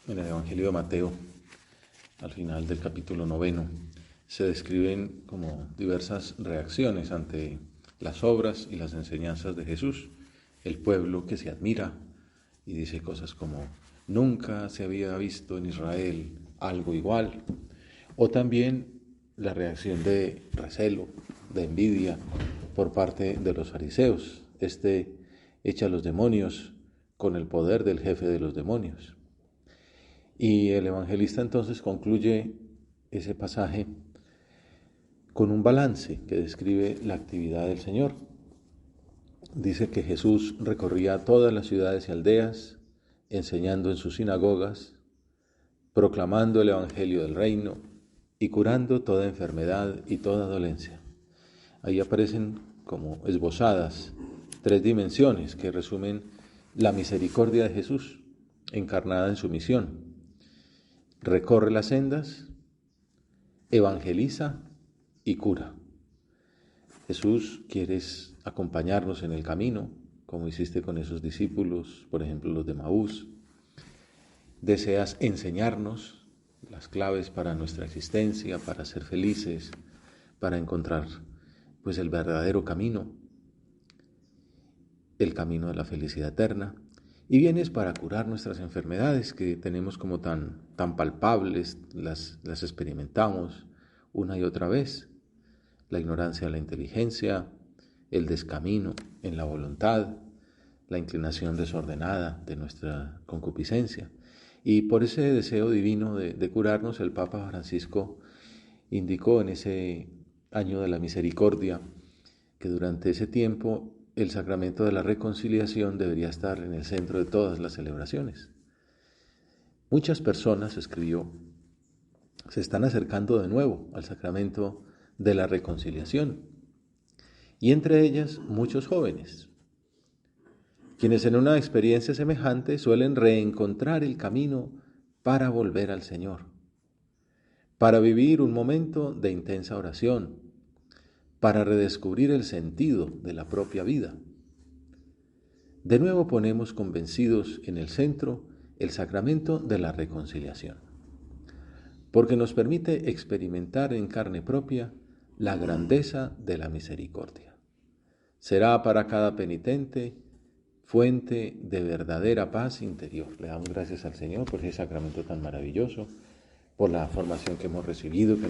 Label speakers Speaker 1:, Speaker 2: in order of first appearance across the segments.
Speaker 1: En el Evangelio de Mateo, al final del capítulo 9, se describen como diversas reacciones ante las obras y las enseñanzas de Jesús. El pueblo que se admira y dice cosas como: nunca se había visto en Israel algo igual. O también la reacción de recelo, de envidia por parte de los fariseos. Este echa a los demonios con el poder del jefe de los demonios. Y el evangelista entonces concluye ese pasaje con un balance que describe la actividad del Señor. Dice que Jesús recorría todas las ciudades y aldeas, enseñando en sus sinagogas, proclamando el evangelio del reino y curando toda enfermedad y toda dolencia. Ahí aparecen como esbozadas 3 dimensiones que resumen la misericordia de Jesús encarnada en su misión. Recorre las sendas, evangeliza y cura. Jesús, quieres acompañarnos en el camino, como hiciste con esos discípulos, por ejemplo los de Maús. Deseas enseñarnos las claves para nuestra existencia, para ser felices, para encontrar pues el verdadero camino, el camino de la felicidad eterna. Y vienes para curar nuestras enfermedades que tenemos como tan palpables, las experimentamos una y otra vez. La ignorancia de la inteligencia, el descamino en la voluntad, la inclinación desordenada de nuestra concupiscencia. Y por ese deseo divino de curarnos, el Papa Francisco indicó en ese año de la misericordia que durante ese tiempo el sacramento de la reconciliación debería estar en el centro de todas las celebraciones. Muchas personas, escribió, se están acercando de nuevo al sacramento de la reconciliación, y entre ellas muchos jóvenes, quienes en una experiencia semejante suelen reencontrar el camino para volver al Señor, para vivir un momento de intensa oración, para redescubrir el sentido de la propia vida. De nuevo ponemos convencidos en el centro el sacramento de la reconciliación, porque nos permite experimentar en carne propia la grandeza de la misericordia. Será para cada penitente fuente de verdadera paz interior. Le damos gracias al Señor por ese sacramento tan maravilloso, por la formación que hemos recibido, que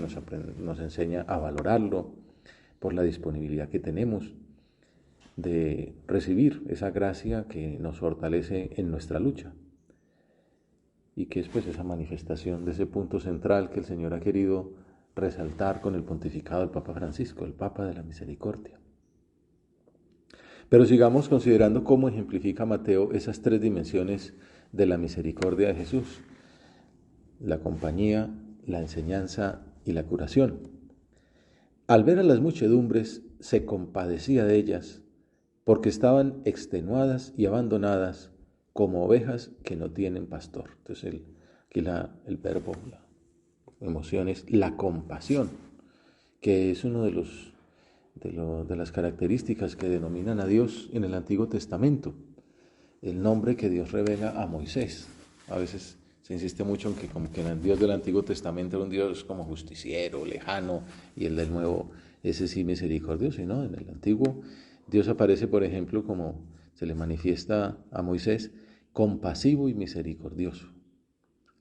Speaker 1: nos enseña a valorarlo, por la disponibilidad que tenemos de recibir esa gracia que nos fortalece en nuestra lucha, y que es pues esa manifestación de ese punto central que el Señor ha querido resaltar con el pontificado del Papa Francisco, el Papa de la Misericordia. Pero sigamos considerando cómo ejemplifica Mateo esas 3 dimensiones de la misericordia de Jesús: la compañía, la enseñanza y la curación. Al ver a las muchedumbres, se compadecía de ellas, porque estaban extenuadas y abandonadas como ovejas que no tienen pastor. Entonces aquí el verbo, la emoción es la compasión, que es uno de las características que denominan a Dios en el Antiguo Testamento, el nombre que Dios revela a Moisés. A veces se insiste mucho en que como que el Dios del Antiguo Testamento era un Dios como justiciero, lejano, y el del Nuevo, ese sí misericordioso. Y no, en el Antiguo Dios aparece, por ejemplo, como se le manifiesta a Moisés, compasivo y misericordioso,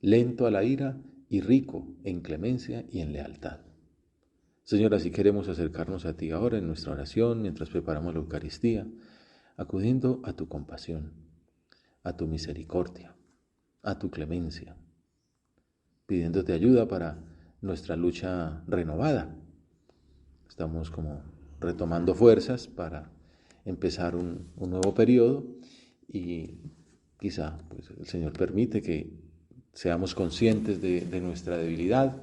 Speaker 1: lento a la ira y rico en clemencia y en lealtad. Señor, así queremos acercarnos a ti ahora en nuestra oración, mientras preparamos la Eucaristía, acudiendo a tu compasión, a tu misericordia, a tu clemencia, pidiéndote ayuda para nuestra lucha renovada. Estamos como retomando fuerzas para empezar un nuevo periodo, y quizá pues, el Señor permite que seamos conscientes de nuestra debilidad,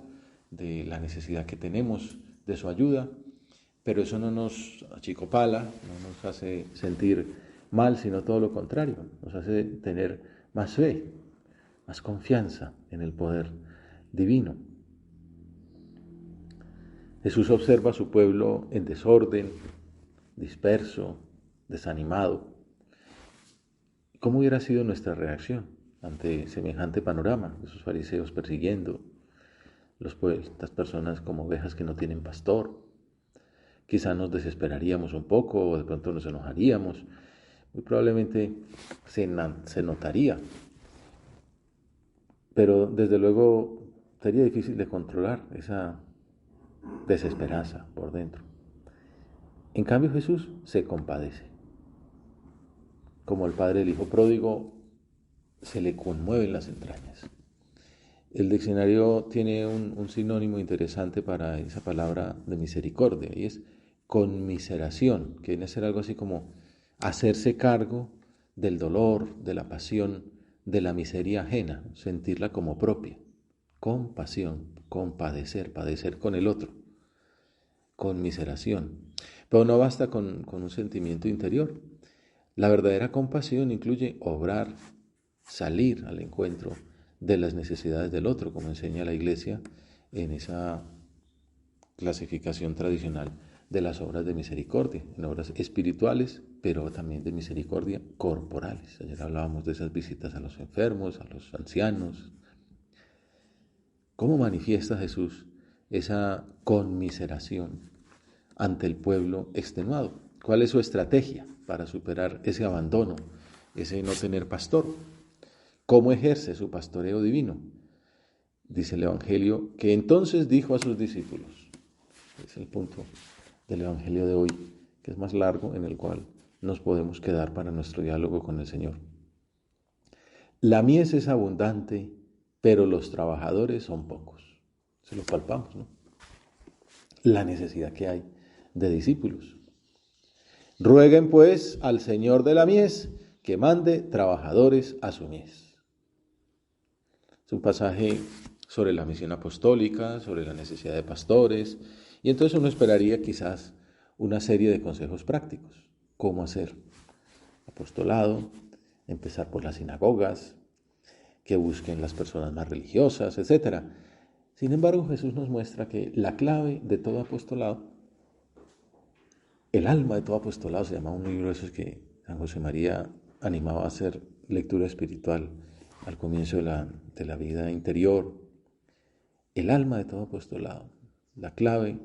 Speaker 1: de la necesidad que tenemos de su ayuda, pero eso no nos achicopala, no nos hace sentir mal, sino todo lo contrario, nos hace tener más fe, más confianza en el poder divino. Jesús observa a su pueblo en desorden, disperso, desanimado. ¿Cómo hubiera sido nuestra reacción ante semejante panorama, esos fariseos persiguiendo estas personas como ovejas que no tienen pastor. Quizá nos desesperaríamos un poco o de pronto nos enojaríamos. Muy probablemente se notaría, pero desde luego sería difícil de controlar esa desesperanza por dentro. En cambio Jesús se compadece. Como el padre del hijo pródigo, se le conmueven las entrañas. El diccionario tiene un sinónimo interesante para esa palabra de misericordia, y es conmiseración, que viene a ser algo así como hacerse cargo del dolor, de la pasión, de la miseria ajena, sentirla como propia. Compasión, compadecer, padecer con el otro. Conmiseración. Pero no basta con un sentimiento interior. La verdadera compasión incluye obrar, salir al encuentro de las necesidades del otro, como enseña la Iglesia en esa clasificación tradicional de las obras de misericordia, en obras espirituales, pero también de misericordia corporales. Ayer hablábamos de esas visitas a los enfermos, a los ancianos. ¿Cómo manifiesta Jesús esa conmiseración ante el pueblo extenuado? ¿Cuál es su estrategia para superar ese abandono, ese no tener pastor? ¿Cómo ejerce su pastoreo divino? Dice el Evangelio que entonces dijo a sus discípulos. Es el punto del Evangelio de hoy, que es más largo, en el cual nos podemos quedar para nuestro diálogo con el Señor. La mies es abundante, pero los trabajadores son pocos. Se lo palpamos, ¿no? La necesidad que hay de discípulos. Rueguen pues al Señor de la mies que mande trabajadores a su mies. Es un pasaje sobre la misión apostólica, sobre la necesidad de pastores, y entonces uno esperaría quizás una serie de consejos prácticos. ¿Cómo hacer apostolado? Empezar por las sinagogas, que busquen las personas más religiosas, etc. Sin embargo, Jesús nos muestra que la clave de todo apostolado, el alma de todo apostolado, se llama un libro de esos que San José María animaba a hacer lectura espiritual al comienzo de la vida interior. El alma de todo apostolado, la clave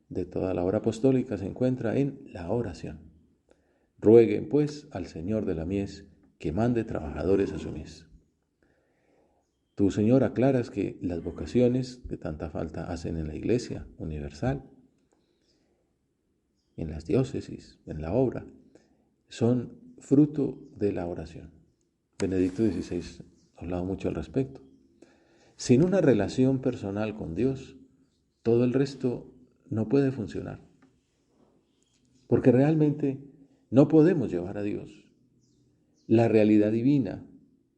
Speaker 1: de toda la obra apostólica se encuentra en la oración. Rueguen pues al Señor de la mies que mande trabajadores a su mies. Tú, Señor, aclaras que las vocaciones que tanta falta hacen en la Iglesia universal, en las diócesis, en la obra, son fruto de la oración. Benedicto XVI ha hablado mucho al respecto. Sin una relación personal con Dios, todo el resto no puede funcionar. Porque realmente no podemos llevar a Dios la realidad divina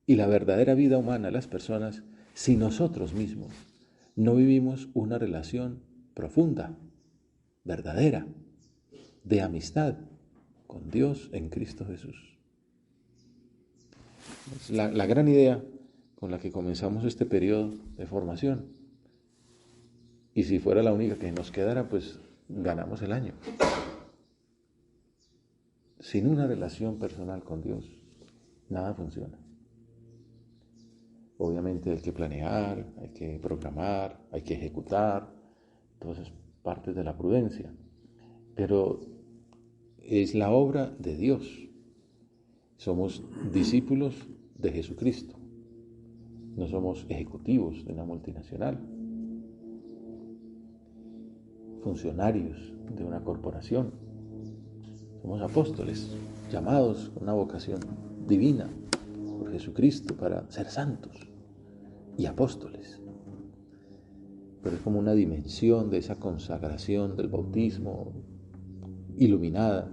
Speaker 1: y la verdadera vida humana a las personas si nosotros mismos no vivimos una relación profunda, verdadera, de amistad con Dios en Cristo Jesús. Es la gran idea con la que comenzamos este periodo de formación. Y si fuera la única que nos quedara, pues ganamos el año. Sin una relación personal con Dios, nada funciona. Obviamente hay que planear, hay que programar, hay que ejecutar, todas esas partes de la prudencia. Pero es la obra de Dios. Somos discípulos de Jesucristo. No somos ejecutivos de una multinacional, funcionarios de una corporación. Somos apóstoles, llamados con una vocación divina por Jesucristo para ser santos y apóstoles. Pero es como una dimensión de esa consagración del bautismo iluminada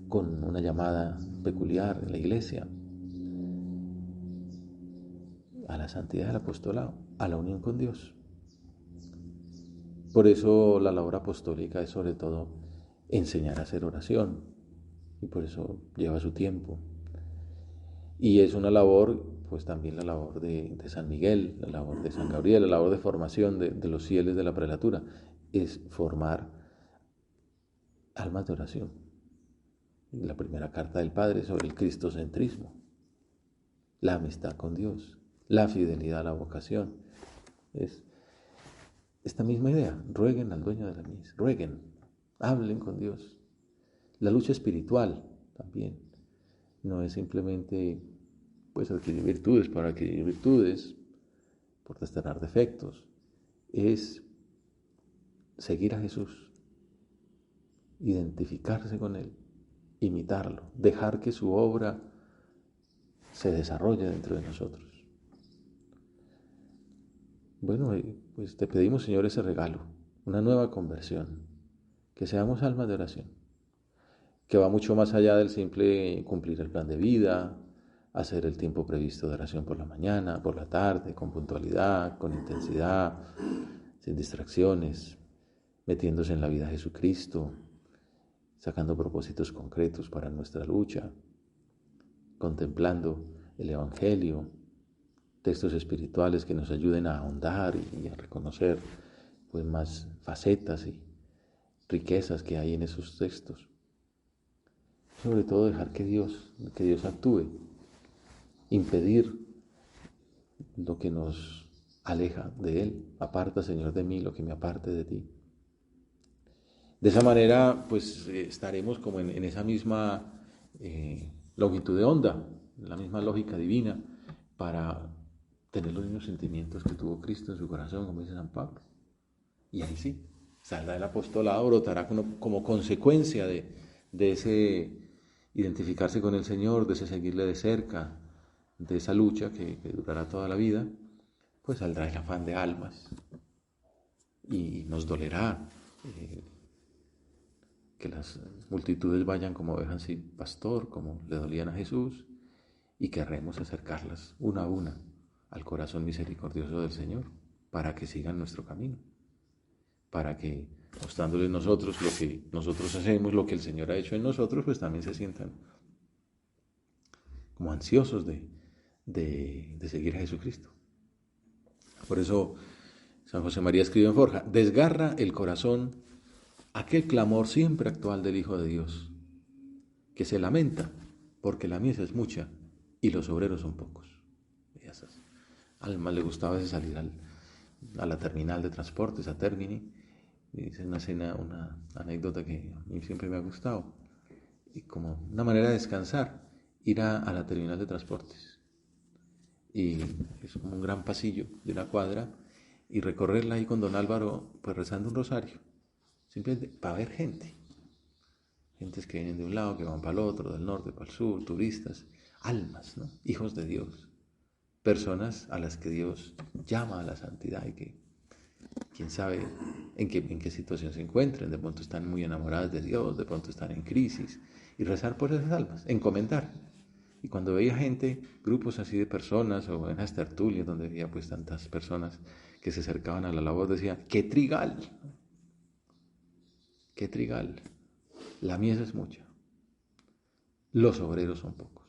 Speaker 1: con una llamada peculiar en la Iglesia a la santidad del apostolado, a la unión con Dios. Por eso la labor apostólica es sobre todo enseñar a hacer oración, y por eso lleva su tiempo. Y es una labor, pues también la labor de San Miguel, la labor de San Gabriel, la labor de formación de los fieles de la prelatura, es formar almas de oración. La primera carta del Padre sobre el cristocentrismo, la amistad con Dios, la fidelidad a la vocación. Es esta misma idea, rueguen al dueño de la mies, rueguen, hablen con Dios. La lucha espiritual también no es simplemente pues adquirir virtudes para adquirir virtudes, por desterrar defectos, es seguir a Jesús, identificarse con Él, imitarlo, dejar que su obra se desarrolle dentro de nosotros. Bueno, pues te pedimos, Señor, ese regalo, una nueva conversión, que seamos almas de oración, que va mucho más allá del simple cumplir el plan de vida, hacer el tiempo previsto de oración por la mañana, por la tarde, con puntualidad, con intensidad, sin distracciones, metiéndose en la vida de Jesucristo, sacando propósitos concretos para nuestra lucha, contemplando el Evangelio, textos espirituales que nos ayuden a ahondar y a reconocer pues más facetas y riquezas que hay en esos textos. Sobre todo dejar que Dios actúe, impedir lo que nos aleja de Él. Aparta, Señor, de mí lo que me aparte de ti. De esa manera, pues estaremos como en esa misma longitud de onda, en la misma lógica divina, para tener los mismos sentimientos que tuvo Cristo en su corazón, como dice San Pablo. Y ahí sí, saldrá el apostolado, brotará como consecuencia de ese identificarse con el Señor, de ese seguirle de cerca, de esa lucha que durará toda la vida, pues saldrá el afán de almas. Y nos dolerá que las multitudes vayan como ovejas sin pastor, como le dolían a Jesús, y querremos acercarlas una a una al corazón misericordioso del Señor, para que sigan nuestro camino, para que, mostrándoles nosotros lo que nosotros hacemos, lo que el Señor ha hecho en nosotros, pues también se sientan como ansiosos de seguir a Jesucristo. Por eso San José María escribe en Forja: desgarra el corazón aquel clamor siempre actual del Hijo de Dios, que se lamenta porque la mies es mucha y los obreros son pocos. Y a esas almas le gustaba salir a la terminal de transportes, a Termini, y dice una anécdota que a mí siempre me ha gustado, y como una manera de descansar, ir a la terminal de transportes. Y es como un gran pasillo de una cuadra, y recorrerla ahí con don Álvaro, pues rezando un rosario, simplemente para ver gentes que vienen de un lado, que van para el otro, del norte para el sur, turistas, almas, ¿no? Hijos de Dios, personas a las que Dios llama a la santidad y que quién sabe en qué situación se encuentren, de pronto están muy enamoradas de Dios, de pronto están en crisis, y rezar por esas almas, encomendar. Y cuando veía gente, grupos así de personas, o en las tertulias donde veía pues tantas personas que se acercaban a la labor, decía: ¡qué trigal! ¡Qué trigal! La mies es mucha, los obreros son pocos.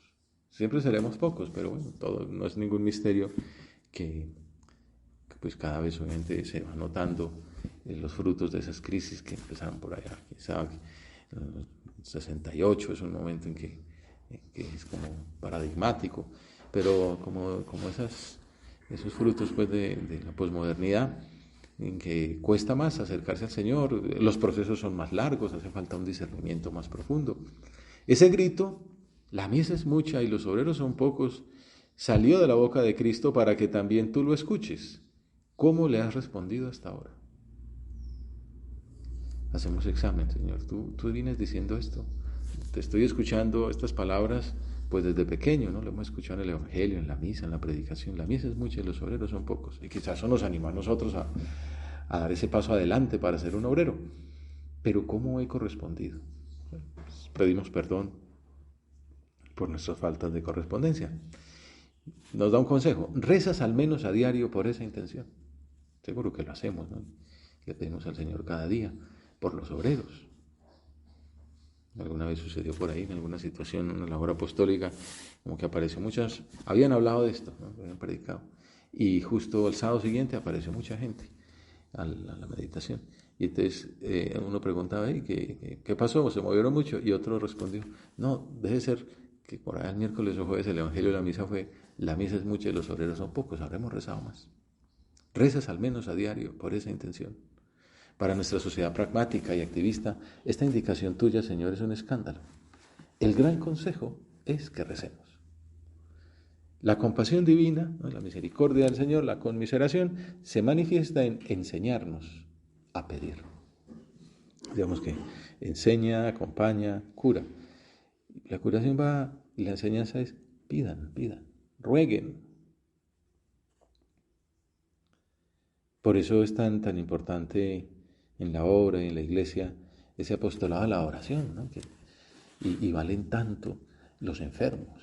Speaker 1: Siempre seremos pocos, pero bueno, todo no es ningún misterio que pues cada vez obviamente se va notando los frutos de esas crisis que empezaron por allá. Quién sabe, en el 68 es un momento en que es como paradigmático, pero como esos frutos pues de la posmodernidad, en que cuesta más acercarse al Señor, los procesos son más largos, hace falta un discernimiento más profundo. Ese grito, la mies es mucha y los obreros son pocos, salió de la boca de Cristo para que también tú lo escuches. ¿Cómo le has respondido hasta ahora? Hacemos examen, Señor. Tú vienes diciendo esto. Te estoy escuchando estas palabras pues desde pequeño, ¿no? Lo hemos escuchado en el Evangelio, en la misa, en la predicación. La mies es mucha y los obreros son pocos. Y quizás eso nos anima a nosotros a dar ese paso adelante para ser un obrero. Pero ¿cómo he correspondido? Pues pedimos perdón por nuestras faltas de correspondencia. Nos da un consejo: rezas al menos a diario por esa intención. Seguro que lo hacemos, ¿no? Le pedimos al Señor cada día por los obreros. Alguna vez sucedió por ahí, en alguna situación, en una labor apostólica, como que apareció muchas, habían hablado de esto, ¿no? Habían predicado, y justo el sábado siguiente apareció mucha gente a la meditación, y entonces uno preguntaba: ¿qué pasó? ¿Se movieron mucho? Y otro respondió: no, debe ser que por ahí el miércoles o jueves el Evangelio de la misa fue: la misa es mucha y los obreros son pocos, habremos rezado más. Rezas al menos a diario por esa intención. Para nuestra sociedad pragmática y activista, esta indicación tuya, Señor, es un escándalo. El gran consejo es que recemos. La compasión divina, ¿no?, la misericordia del Señor, la conmiseración, se manifiesta en enseñarnos a pedir. Digamos que enseña, acompaña, cura. La curación va, y la enseñanza es: pidan, rueguen. Por eso es tan importante en la obra y en la iglesia ese apostolado a la oración, ¿no? Y valen tanto los enfermos.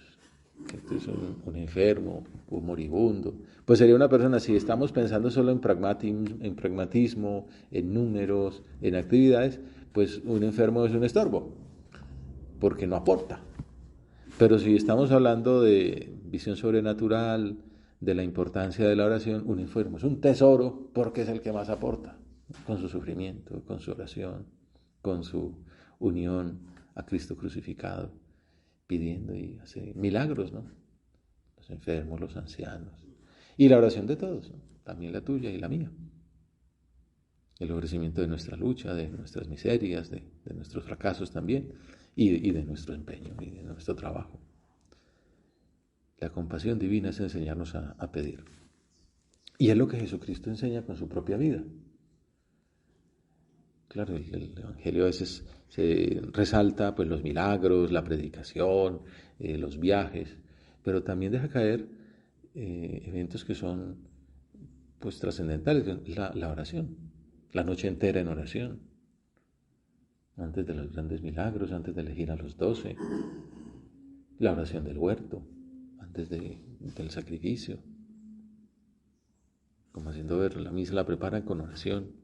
Speaker 1: Que es un enfermo, un moribundo, pues sería una persona, si estamos pensando solo en pragmatismo, en números, en actividades, pues un enfermo es un estorbo, porque no aporta. Pero si estamos hablando de visión sobrenatural, de la importancia de la oración, un enfermo es un tesoro porque es el que más aporta, con su sufrimiento, con su oración, con su unión a Cristo crucificado, pidiendo y hace milagros, ¿no? Los enfermos, los ancianos. Y la oración de todos, ¿no? También la tuya y la mía. El ofrecimiento de nuestra lucha, de nuestras miserias, de nuestros fracasos también, y de nuestro empeño y de nuestro trabajo. La compasión divina es enseñarnos a pedir. Y es lo que Jesucristo enseña con su propia vida. Claro, el Evangelio a veces se resalta pues los milagros, la predicación, los viajes, pero también deja caer eventos que son pues trascendentales, la oración, la noche entera en oración, antes de los grandes milagros, antes de elegir a los 12, la oración del huerto, antes del sacrificio, como haciendo ver, la misa la preparan con oración.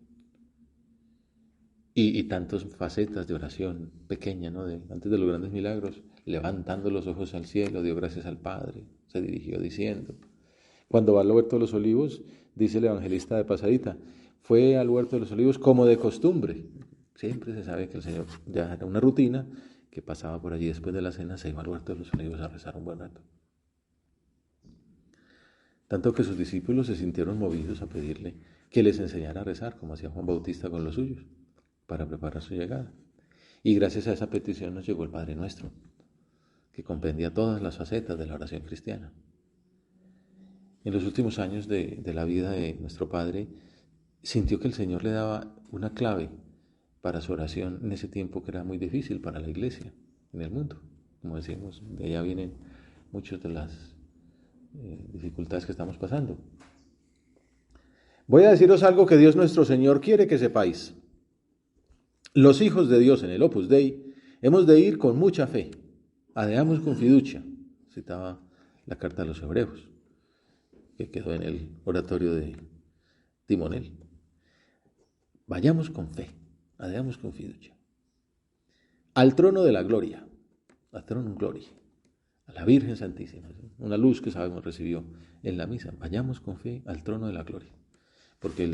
Speaker 1: Y tantas facetas de oración pequeña, ¿no? Antes de los grandes milagros, levantando los ojos al cielo, dio gracias al Padre, se dirigió diciendo. Cuando va al huerto de los olivos, dice el evangelista de pasadita, fue al huerto de los olivos como de costumbre. Siempre se sabe que el Señor ya era una rutina, que pasaba por allí después de la cena, se iba al huerto de los olivos a rezar un buen rato. Tanto que sus discípulos se sintieron movidos a pedirle que les enseñara a rezar, como hacía Juan Bautista con los suyos, para preparar su llegada. Y gracias a esa petición nos llegó el Padre Nuestro, que comprendía todas las facetas de la oración cristiana. En los últimos años de la vida de nuestro Padre, sintió que el Señor le daba una clave para su oración en ese tiempo que era muy difícil para la iglesia en el mundo. Como decimos, de allá vienen muchas de las dificultades que estamos pasando. Voy a deciros algo que Dios nuestro Señor quiere que sepáis. Los hijos de Dios en el Opus Dei hemos de ir con mucha fe, adeamos con fiducia, citaba la carta a los Hebreos, que quedó en el oratorio de Timonel. Vayamos con fe, adeamos con fiducia. Al trono de la gloria, al trono gloria, a la Virgen Santísima, una luz que sabemos recibió en la misa. Vayamos con fe al trono de la gloria, porque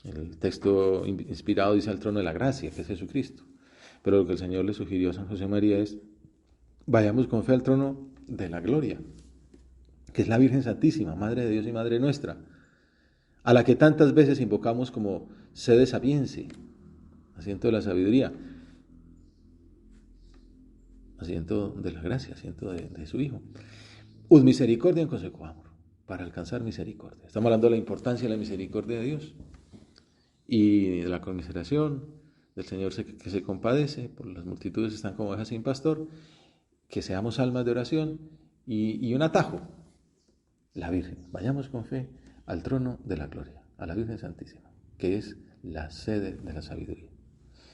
Speaker 1: el texto inspirado dice al trono de la gracia, que es Jesucristo. Pero lo que el Señor le sugirió a San José María es: vayamos con fe al trono de la gloria, que es la Virgen Santísima, Madre de Dios y Madre nuestra, a la que tantas veces invocamos como sede sapiense, asiento de la sabiduría, asiento de la gracia, asiento de su Hijo. Ut misericordia en consequo amor, para alcanzar misericordia. Estamos hablando de la importancia de la misericordia de Dios y de la conmiseración del Señor que se compadece, por las multitudes están como ovejas sin pastor, que seamos almas de oración y un atajo, la Virgen. Vayamos con fe al trono de la gloria, a la Virgen Santísima, que es la sede de la sabiduría.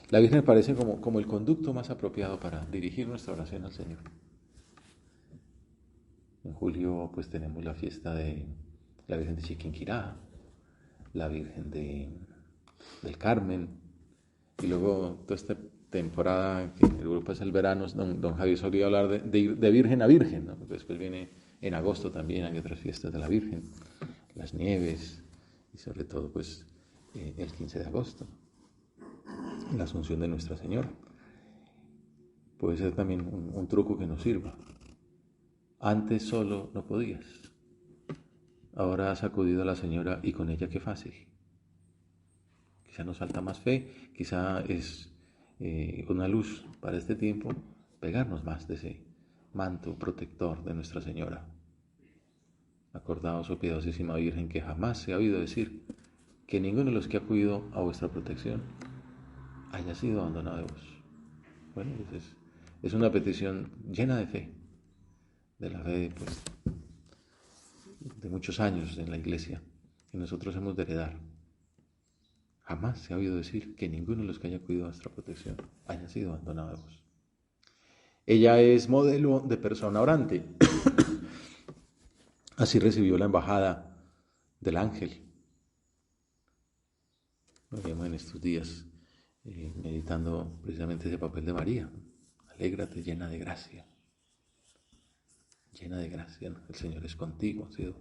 Speaker 1: La Virgen parece como el conducto más apropiado para dirigir nuestra oración al Señor. En julio pues tenemos la fiesta de la Virgen de Chiquinquirá, la Virgen del Carmen, y luego toda esta temporada que en Europa es el verano, don Javier solía hablar de Virgen a Virgen, ¿no? Porque después viene en agosto también, hay otras fiestas de la Virgen, las nieves, y sobre todo pues el 15 de agosto, la Asunción de Nuestra Señora. Puede ser también un truco que nos sirva Antes solo no podías. Ahora has acudido a la Señora y con ella qué fácil. Quizá nos falta más fe, quizá es una luz para este tiempo pegarnos más de ese manto protector de Nuestra Señora. Acordaos, oh piadosísima Virgen, que jamás se ha oído decir que ninguno de los que ha acudido a vuestra protección haya sido abandonado de vos. Bueno, es una petición llena de fe, de la fe pues, de muchos años en la Iglesia, que nosotros hemos de heredar. Jamás se ha oído decir que ninguno de los que haya acudido a nuestra protección haya sido abandonado de vos. Ella es modelo de persona orante. Así recibió la embajada del ángel. Lo vemos en estos días meditando precisamente ese papel de María. Alégrate, llena de gracia. Llena de gracia, ¿no? El Señor es contigo, has sido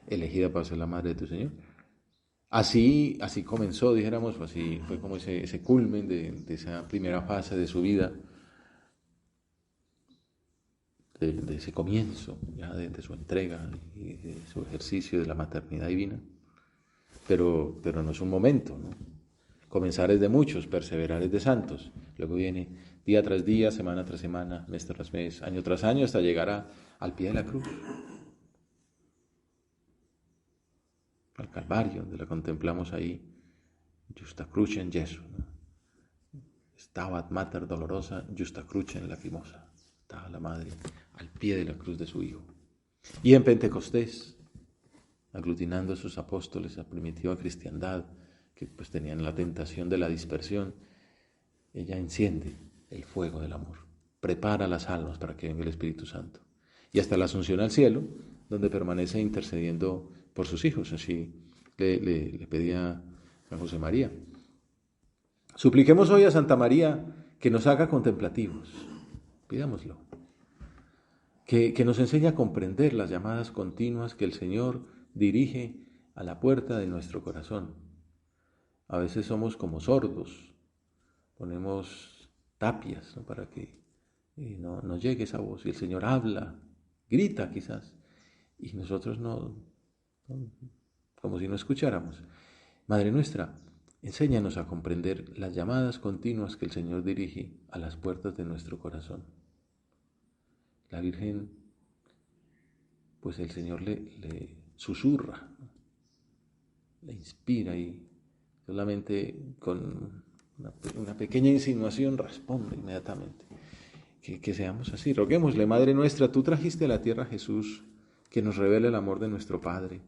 Speaker 1: elegida para ser la madre de tu Señor. Así comenzó, dijéramos, así fue como ese culmen de esa primera fase de su vida, de ese comienzo, ya de su entrega y de su ejercicio de la maternidad divina. Pero no es un momento, ¿no? Comenzar es de muchos, perseverar es de santos. Luego viene día tras día, semana tras semana, mes tras mes, año tras año, hasta llegar al pie de la cruz, al Calvario, donde la contemplamos ahí, Justa crucem Jesu, ¿no? Stabat mater dolorosa, justa crucem lacrimosa. Estaba la madre al pie de la cruz de su Hijo. Y en Pentecostés, aglutinando a sus apóstoles, a primitiva cristiandad, que pues tenían la tentación de la dispersión, ella enciende el fuego del amor, prepara las almas para que venga el Espíritu Santo. Y hasta la asunción al cielo, donde permanece intercediendo por sus hijos. Así le pedía a José María. Supliquemos hoy a Santa María que nos haga contemplativos. Pidámoslo. Que nos enseñe a comprender las llamadas continuas que el Señor dirige a la puerta de nuestro corazón. A veces somos como sordos, ponemos tapias, ¿no? Para que no llegue esa voz. Y el Señor habla, grita quizás, y nosotros no, como si no escucháramos. Madre nuestra, enséñanos a comprender las llamadas continuas que el Señor dirige a las puertas de nuestro corazón. La Virgen, pues el Señor le susurra, le inspira y solamente con una pequeña insinuación responde inmediatamente. Que seamos así. Roguémosle, Madre nuestra, tú trajiste a la tierra a Jesús, que nos revela el amor de nuestro Padre.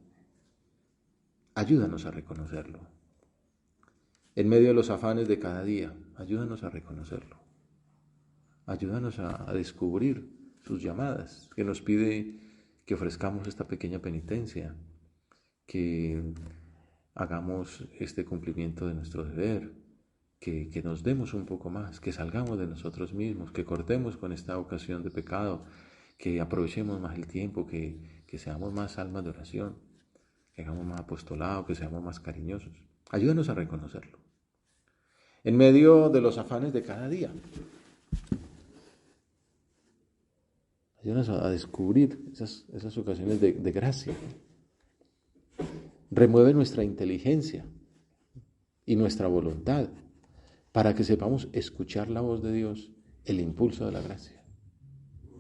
Speaker 1: Ayúdanos a reconocerlo. En medio de los afanes de cada día, ayúdanos a reconocerlo. Ayúdanos a descubrir sus llamadas, que nos pide que ofrezcamos esta pequeña penitencia, que hagamos este cumplimiento de nuestro deber, que nos demos un poco más, que salgamos de nosotros mismos, que cortemos con esta ocasión de pecado, que aprovechemos más el tiempo, que seamos más almas de oración, que hagamos más apostolado, que seamos más cariñosos. Ayúdanos a reconocerlo. En medio de los afanes de cada día, ayúdanos a descubrir esas ocasiones de gracia. Remueve nuestra inteligencia y nuestra voluntad para que sepamos escuchar la voz de Dios, el impulso de la gracia.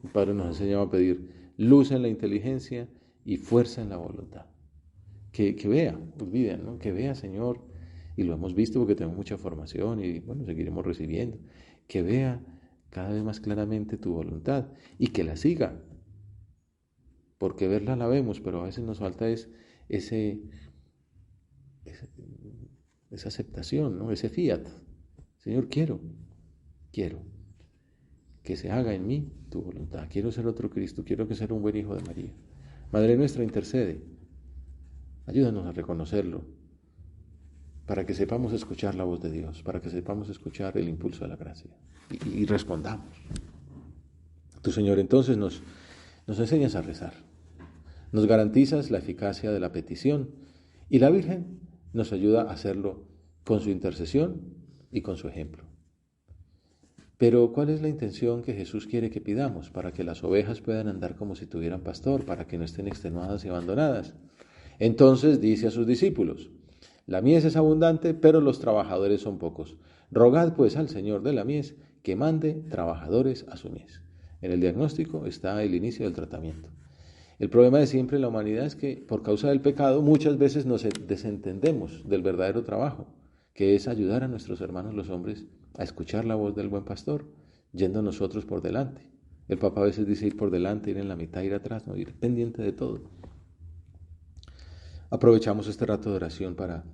Speaker 1: El Padre nos enseñaba a pedir luz en la inteligencia y fuerza en la voluntad. Que vea, olviden, ¿no? Que vea, Señor, y lo hemos visto porque tenemos mucha formación y bueno, seguiremos recibiendo, que vea cada vez más claramente tu voluntad y que la siga, porque verla la vemos, pero a veces nos falta esa aceptación, ¿no? Ese fiat. Señor, quiero que se haga en mí tu voluntad, quiero ser otro Cristo, quiero que sea un buen hijo de María. Madre nuestra, intercede, ayúdanos a reconocerlo, para que sepamos escuchar la voz de Dios, para que sepamos escuchar el impulso de la gracia y respondamos. Tu Señor, entonces nos enseñas a rezar, nos garantizas la eficacia de la petición y la Virgen nos ayuda a hacerlo con su intercesión y con su ejemplo. Pero ¿cuál es la intención que Jesús quiere que pidamos? Para que las ovejas puedan andar como si tuvieran pastor, para que no estén extenuadas y abandonadas. Entonces dice a sus discípulos: la mies es abundante, pero los trabajadores son pocos. Rogad pues al Señor de la mies que mande trabajadores a su mies. En el diagnóstico está el inicio del tratamiento. El problema de siempre en la humanidad es que por causa del pecado muchas veces nos desentendemos del verdadero trabajo, que es ayudar a nuestros hermanos los hombres a escuchar la voz del buen pastor, yendo nosotros por delante. El Papa a veces dice ir por delante, ir en la mitad, ir atrás, no, ir pendiente de todo. Aprovechamos este rato de oración para,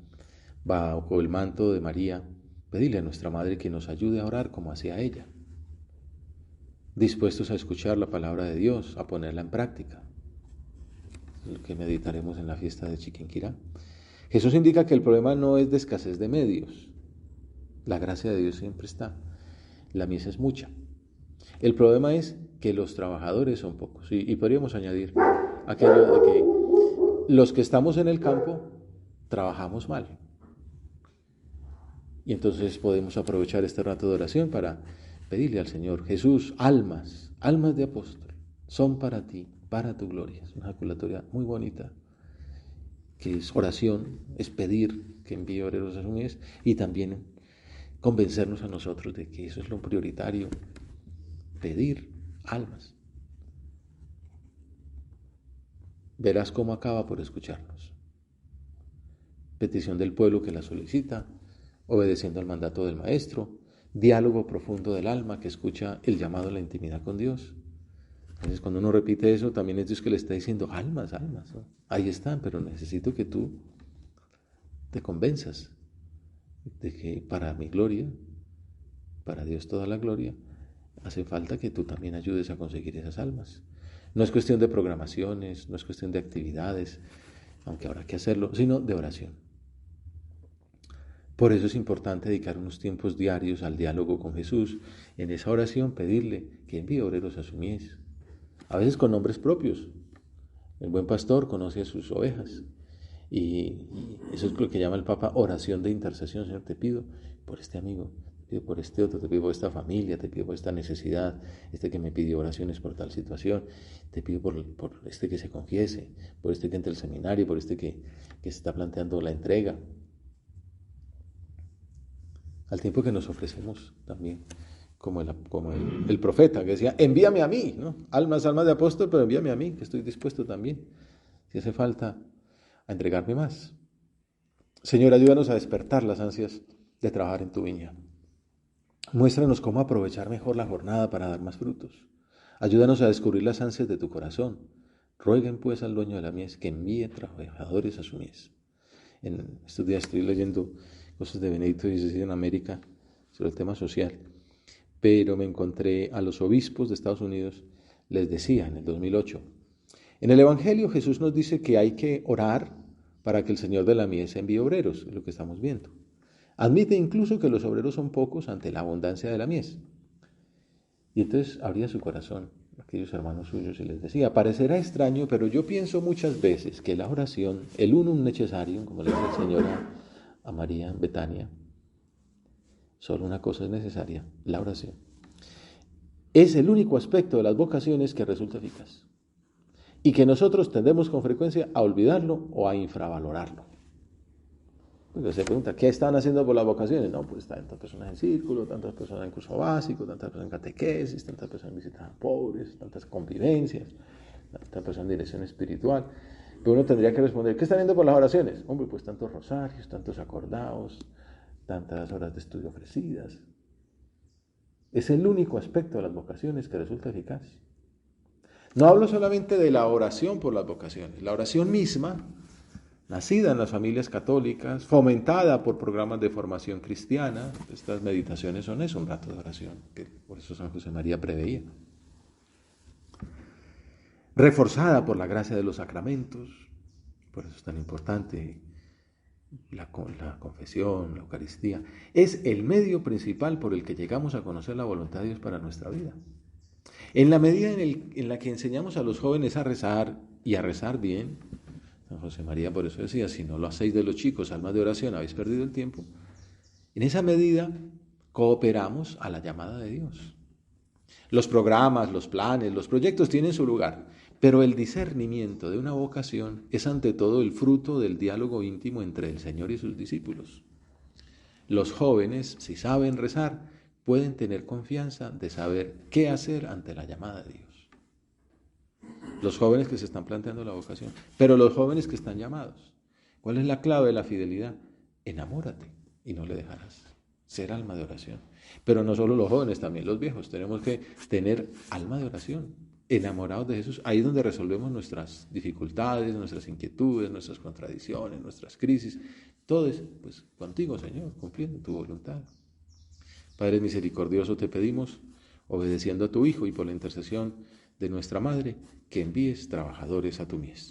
Speaker 1: bajo el manto de María, pedirle a nuestra Madre que nos ayude a orar como hacía ella, dispuestos a escuchar la palabra de Dios, a ponerla en práctica, lo que meditaremos en la fiesta de Chiquinquirá. Jesús indica que el problema no es de escasez de medios, la gracia de Dios siempre está, la mies es mucha. El problema es que los trabajadores son pocos, y podríamos añadir aquello de que los que estamos en el campo trabajamos mal. Y entonces podemos aprovechar este rato de oración para pedirle al Señor: Jesús, almas de apóstol, son para ti, para tu gloria. Es una ejaculatoria muy bonita, que es oración, es pedir que envíe obreros a su mies y también convencernos a nosotros de que eso es lo prioritario, pedir almas. Verás cómo acaba por escucharnos. Petición del pueblo que la solicita, obedeciendo al mandato del Maestro, diálogo profundo del alma que escucha el llamado a la intimidad con Dios. Entonces, cuando uno repite eso, también es Dios que le está diciendo: almas, ¿no? Ahí están, pero necesito que tú te convenzas de que para mi gloria, para Dios toda la gloria, hace falta que tú también ayudes a conseguir esas almas. No es cuestión de programaciones, no es cuestión de actividades, aunque habrá que hacerlo, sino de oración. Por eso es importante dedicar unos tiempos diarios al diálogo con Jesús. En esa oración pedirle que envíe obreros a su mies, a veces con nombres propios. El buen pastor conoce a sus ovejas, y eso es lo que llama el Papa oración de intercesión. Señor, te pido por este amigo, te pido por este otro, te pido por esta familia, te pido por esta necesidad, este que me pidió oraciones por tal situación, te pido por este que se confiese, por este que entre al seminario, por este que se está planteando la entrega. Al tiempo que nos ofrecemos también, como el profeta que decía: envíame a mí, ¿no? Almas de apóstol, pero envíame a mí, que estoy dispuesto también, si hace falta, a entregarme más. Señor, ayúdanos a despertar las ansias de trabajar en tu viña. Muéstranos cómo aprovechar mejor la jornada para dar más frutos. Ayúdanos a descubrir las ansias de tu corazón. Rueguen pues al dueño de la mies que envíe trabajadores a su mies. En estos días estoy leyendo cosas de Benedicto XVI en América sobre el tema social, pero me encontré a los obispos de Estados Unidos, les decía en el 2008, en el Evangelio Jesús nos dice que hay que orar para que el Señor de la mies envíe obreros, es lo que estamos viendo. Admite incluso que los obreros son pocos ante la abundancia de la mies. Y entonces abría su corazón a aquellos hermanos suyos y les decía: parecerá extraño, pero yo pienso muchas veces que la oración, el unum necessarium, como le dice el Señor a María en Betania, solo una cosa es necesaria, la oración. Es el único aspecto de las vocaciones que resulta eficaz y que nosotros tendemos con frecuencia a olvidarlo o a infravalorarlo. Porque se pregunta: ¿qué están haciendo por las vocaciones? No, pues están tantas personas en círculo, tantas personas en curso básico, tantas personas en catequesis, tantas personas en visitas a pobres, tantas convivencias, tantas personas en dirección espiritual. Pero uno tendría que responder: ¿qué están haciendo por las oraciones? Hombre, pues tantos rosarios, tantos acordados, tantas horas de estudio ofrecidas. Es el único aspecto de las vocaciones que resulta eficaz. No hablo solamente de la oración por las vocaciones. La oración misma, nacida en las familias católicas, fomentada por programas de formación cristiana, estas meditaciones son eso, un rato de oración, que por eso San José María preveía. Reforzada por la gracia de los sacramentos, por eso es tan importante la confesión, la Eucaristía, es el medio principal por el que llegamos a conocer la voluntad de Dios para nuestra vida. En la medida en la que enseñamos a los jóvenes a rezar y a rezar bien, San José María por eso decía: si no lo hacéis de los chicos almas de oración, habéis perdido el tiempo. En esa medida Cooperamos a la llamada de Dios. Los programas, los planes, los proyectos tienen su lugar, pero el discernimiento de una vocación es ante todo el fruto del diálogo íntimo entre el Señor y sus discípulos. Los jóvenes, si saben rezar, pueden tener confianza de saber qué hacer ante la llamada de Dios. Los jóvenes que se están planteando la vocación, pero los jóvenes que están llamados. ¿Cuál es la clave de la fidelidad? Enamórate y no le dejarás. Ser alma de oración. Pero no solo los jóvenes, también los viejos. Tenemos que tener alma de oración, enamorados de Jesús. Ahí es donde resolvemos nuestras dificultades, nuestras inquietudes, nuestras contradicciones, nuestras crisis. Todo es, pues, contigo, Señor, cumpliendo tu voluntad. Padre misericordioso, te pedimos, obedeciendo a tu Hijo y por la intercesión de nuestra Madre, que envíes trabajadores a tu mies.